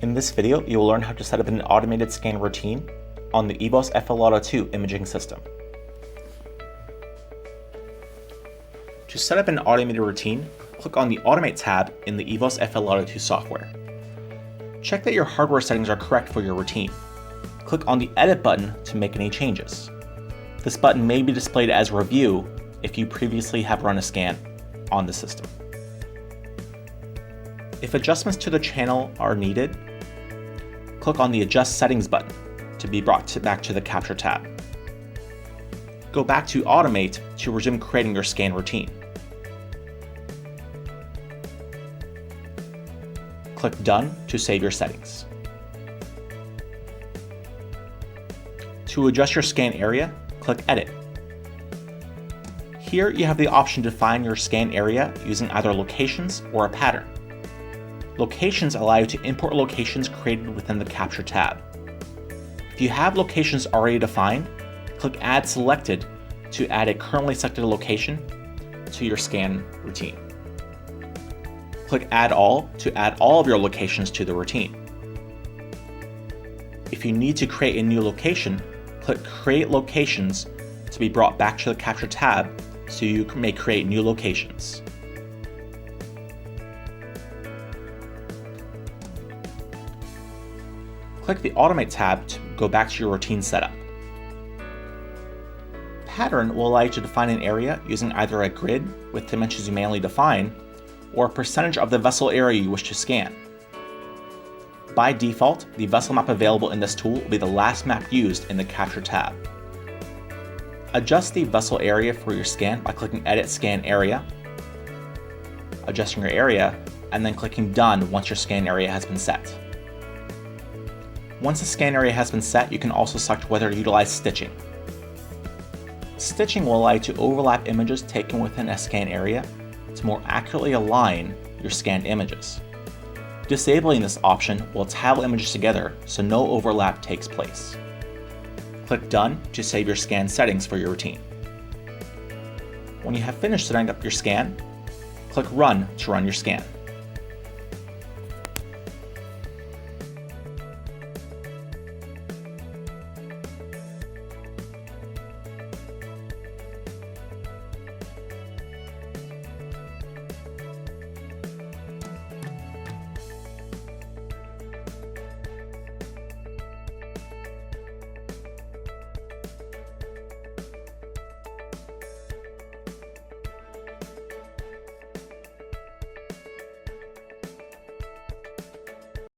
In this video, you will learn how to set up an automated scan routine on the EVOS FL Auto 2 imaging system. To set up an automated routine, click on the Automate tab in the EVOS FL Auto 2 software. Check that your hardware settings are correct for your routine. Click on the Edit button to make any changes. This button may be displayed as Review if you previously have run a scan on the system. If adjustments to the channel are needed, click on the Adjust Settings button to be brought back to the Capture tab. Go back to Automate to resume creating your scan routine. Click Done to save your settings. To adjust your scan area, click Edit. Here you have the option to define your scan area using either locations or a pattern. Locations allow you to import locations created within the Capture tab. If you have locations already defined, click Add Selected to add a currently selected location to your scan routine. Click Add All to add all of your locations to the routine. If you need to create a new location, click Create Locations to be brought back to the Capture tab so you may create new locations. Click the Automate tab to go back to your routine setup. Pattern will allow you to define an area using either a grid with dimensions you manually define or a percentage of the vessel area you wish to scan. By default, the vessel map available in this tool will be the last map used in the Capture tab. Adjust the vessel area for your scan by clicking Edit Scan Area, adjusting your area, and then clicking Done once your scan area has been set. Once the scan area has been set, you can also select whether to utilize stitching. Stitching will allow you to overlap images taken within a scan area to more accurately align your scanned images. Disabling this option will tile images together so no overlap takes place. Click Done to save your scan settings for your routine. When you have finished setting up your scan, click Run to run your scan.